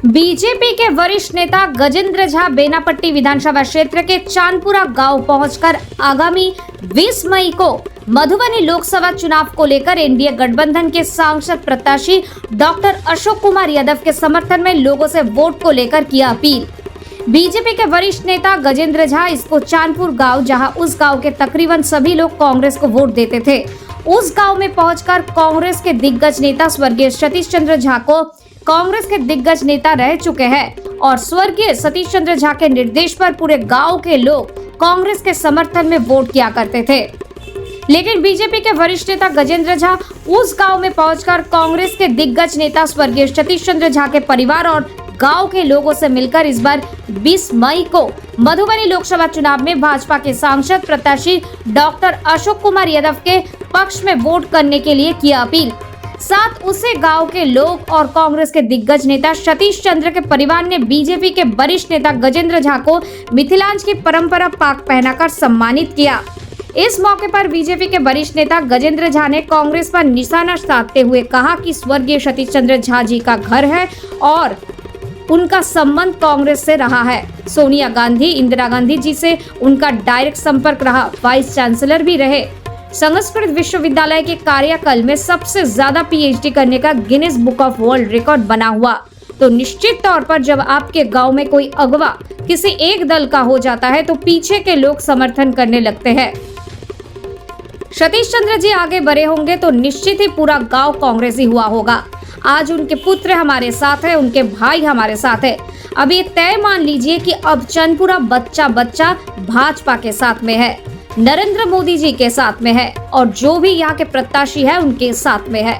BJP के वरिष्ठ नेता गजेंद्र झा बेनापट्टी विधानसभा क्षेत्र के चांदपुरा गांव पहुंचकर आगामी 20 मई को मधुबनी लोकसभा चुनाव को लेकर एनडीए गठबंधन के सांसद प्रत्याशी डॉक्टर अशोक कुमार यादव के समर्थन में लोगों से वोट को लेकर किया अपील। बीजेपी के वरिष्ठ नेता गजेंद्र झा इसको चांदपुर गांव, जहां उस गांव के तकरीबन सभी लोग कांग्रेस को वोट देते थे, उस गांव में पहुंचकर कांग्रेस के दिग्गज नेता स्वर्गीय सतीश चंद्र झा को कांग्रेस के दिग्गज नेता रह चुके हैं और स्वर्गीय सतीश चंद्र झा के निर्देश पर पूरे गांव के लोग कांग्रेस के समर्थन में वोट किया करते थे। लेकिन बीजेपी के वरिष्ठ नेता गजेंद्र झा उस गांव में पहुंचकर कांग्रेस के दिग्गज नेता स्वर्गीय सतीश चंद्र झा के परिवार और गांव के लोगों से मिलकर इस बार 20 मई को मधुबनी लोकसभा चुनाव में भाजपा के सांसद प्रत्याशी डॉक्टर अशोक कुमार यादव के पक्ष में वोट करने के लिए किया अपील। साथ उसे गांव के लोग और कांग्रेस के दिग्गज नेता सतीश चंद्र के परिवार ने बीजेपी के वरिष्ठ नेता गजेंद्र झा को मिथिलांच की परंपरा पाक पहनाकर सम्मानित किया। इस मौके पर बीजेपी के वरिष्ठ नेता गजेंद्र झा ने कांग्रेस पर निशाना साधते हुए कहा कि स्वर्गीय सतीश चंद्र झा जी का घर है और उनका संबंध कांग्रेस से रहा है। सोनिया गांधी, इंदिरा गांधी जी से उनका डायरेक्ट संपर्क रहा, वाइस चांसलर भी रहे। संस्कृत विश्वविद्यालय के कार्यकाल में सबसे ज्यादा पीएचडी करने का Guinness book of world record बना हुआ। तो निश्चित तौर पर जब आपके गांव में कोई अगवा किसी एक दल का हो जाता है तो पीछे के लोग समर्थन करने लगते हैं। सतीश चंद्र जी आगे बढ़े होंगे तो निश्चित ही पूरा गांव कांग्रेसी हुआ होगा। आज उनके पुत्र हमारे साथ है, उनके भाई हमारे साथ है। अब ये तय मान लीजिए कि अब चंदपुरा बच्चा भाजपा के साथ में है, नरेंद्र मोदी जी के साथ में है और जो भी यहाँ के प्रत्याशी है उनके साथ में है।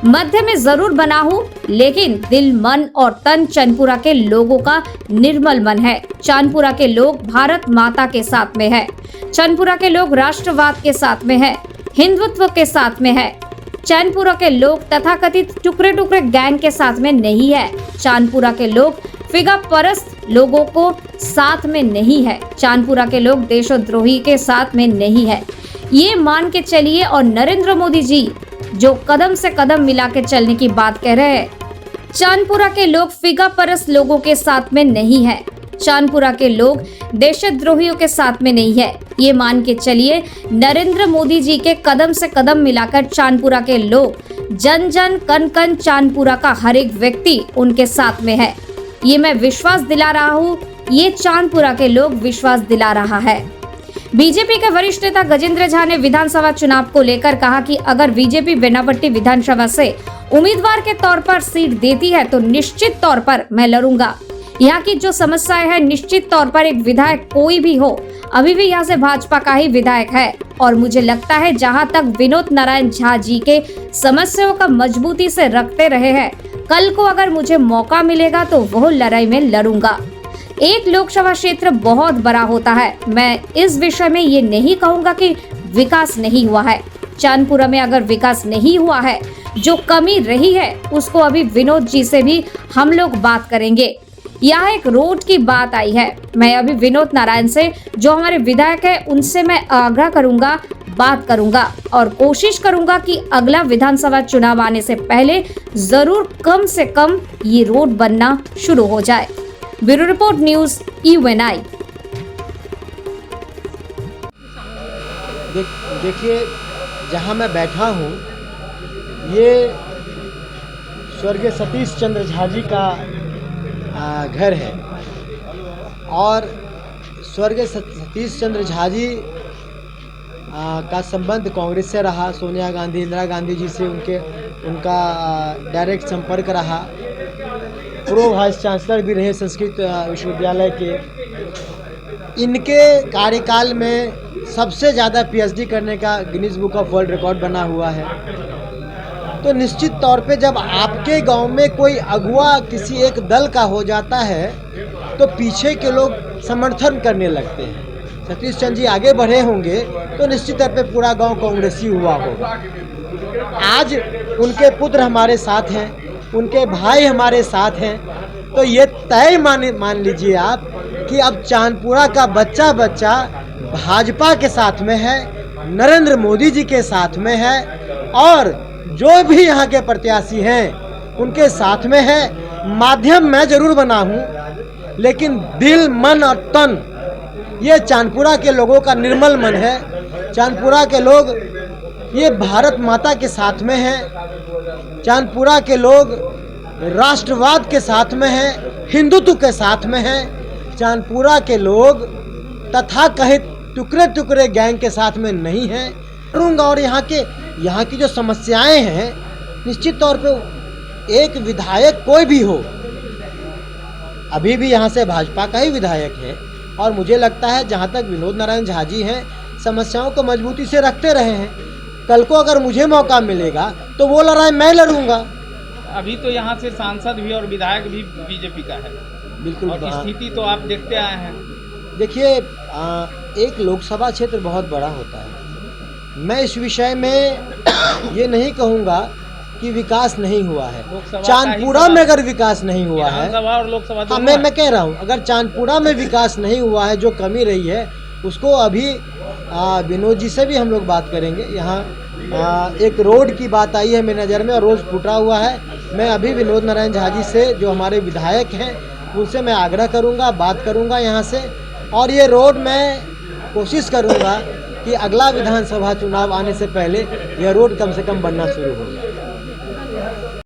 मध्य में जरूर बना हूँ, लेकिन दिल, मन और तन चंदपुरा के लोगों का निर्मल मन है। चंदपुरा के लोग भारत माता के साथ में है। चंदपुरा के लोग राष्ट्रवाद के साथ में है, हिंदुत्व के साथ में है। चंदपुरा के लोग तथाकथित टुकड़े टुकड़े गैंग के साथ में नहीं है। चंदपुरा के लोग फिगा परस्त लोगों को साथ में नहीं है। चंदपुरा के लोग देशद्रोही के साथ में नहीं है। ये मान के चलिए। और नरेंद्र मोदी जी जो कदम से कदम मिला के चलने की बात कह रहे हैं, चंदपुरा के लोग फिगा परस्त लोगों के साथ में नहीं है। चंदपुरा के लोग देशद्रोहियों के साथ में नहीं है। ये मान के चलिए, नरेंद्र मोदी जी के कदम से कदम मिलाकर चंदपुरा के लोग जन जन कन कन चंदपुरा का हर एक व्यक्ति उनके साथ में है। ये मैं विश्वास दिला रहा हूँ, ये चंदपुरा के लोग विश्वास दिला रहा है। बीजेपी के वरिष्ठ नेता गजेंद्र झा ने विधानसभा चुनाव को लेकर कहा कि अगर बीजेपी बेनापट्टी विधानसभा से उम्मीदवार के तौर पर सीट देती है तो निश्चित तौर पर मैं लड़ूंगा। यहाँ की जो समस्याएं है, निश्चित तौर पर एक विधायक कोई भी हो, अभी भी यहाँ से भाजपा का ही विधायक है। और मुझे लगता है जहाँ तक विनोद नारायण झा जी के समस्याओं का मजबूती से रखते रहे हैं, कल को अगर मुझे मौका मिलेगा तो वो लड़ाई में लड़ूंगा। एक लोकसभा क्षेत्र बहुत बड़ा होता है। मैं इस विषय में ये नहीं कहूँगा कि विकास नहीं हुआ है। चंदपुरा में अगर विकास नहीं हुआ है, जो कमी रही है उसको अभी विनोद जी से भी हम लोग बात करेंगे। यहाँ एक रोड की बात आई है, मैं अभी विनोद नारायण से जो हमारे विधायक है उनसे मैं आग्रह करूंगा, बात करूंगा और कोशिश करूंगा कि अगला विधानसभा चुनाव आने से पहले जरूर कम से कम ये रोड बनना शुरू हो जाए। Bureau report, news UNI। देखिए, जहां मैं बैठा हूं ये स्वर्गीय सतीश चंद्र झा जी का घर है और स्वर्गीय सतीश चंद्र झा जी का संबंध कांग्रेस से रहा। सोनिया गांधी, इंदिरा गांधी जी से उनका डायरेक्ट संपर्क रहा। प्रो वाइस चांसलर भी रहे संस्कृत विश्वविद्यालय के। इनके कार्यकाल में सबसे ज़्यादा पीएचडी करने का Guinness book of world record बना हुआ है। तो निश्चित तौर पे जब आपके गांव में कोई अगुआ किसी एक दल का हो जाता है तो पीछे के लोग समर्थन करने लगते हैं। सतीश चंद्र जी आगे बढ़े होंगे तो निश्चित तौर पे पूरा गांव कांग्रेसी हुआ होगा। आज उनके पुत्र हमारे साथ हैं, उनके भाई हमारे साथ हैं। तो ये तय मान लीजिए आप कि अब चंदपुरा का बच्चा भाजपा के साथ में है, नरेंद्र मोदी जी के साथ में है और जो भी यहाँ के प्रत्याशी हैं उनके साथ में है। माध्यम मैं जरूर बना हूँ, लेकिन दिल, मन और तन ये चांदपुरा के लोगों का निर्मल मन है। चांदपुरा के लोग ये भारत माता के साथ में हैं। चांदपुरा के लोग राष्ट्रवाद के साथ में हैं, हिंदुत्व के साथ में हैं। चांदपुरा के लोग तथाकथित टुकड़े टुकड़े गैंग के साथ में नहीं हैं। करूँगा और यहाँ की जो समस्याएं हैं, निश्चित तौर पे एक विधायक कोई भी हो, अभी भी यहाँ से भाजपा का ही विधायक है, और मुझे लगता है जहाँ तक विनोद नारायण झा जी हैं, समस्याओं को मजबूती से रखते रहे हैं। कल को अगर मुझे मौका मिलेगा तो वो लड़ाई मैं लड़ूंगा। अभी तो यहाँ से सांसद भी और विधायक भी बीजेपी का है। बिल्कुल, और स्थिति तो आप देखते आए हैं। देखिए, एक लोकसभा क्षेत्र बहुत बड़ा होता है। मैं इस विषय में ये नहीं कहूँगा कि विकास नहीं हुआ है। चांदपुरा में अगर विकास नहीं हुआ है, विधानसभा और लोकसभा, हाँ, मैं कह रहा हूँ, अगर चांदपुरा में विकास नहीं हुआ है, जो कमी रही है उसको अभी विनोद जी से भी हम लोग बात करेंगे। यहाँ एक रोड की बात आई है मेरी नज़र में, और रोड टूटा हुआ है। मैं अभी विनोद नारायण झा जी से, जो हमारे विधायक हैं, उनसे मैं आग्रह करूँगा, बात करूँगा यहाँ से, और ये रोड मैं कोशिश करूँगा कि अगला विधानसभा चुनाव आने से पहले यह रोड कम से कम बनना शुरू हो जाए।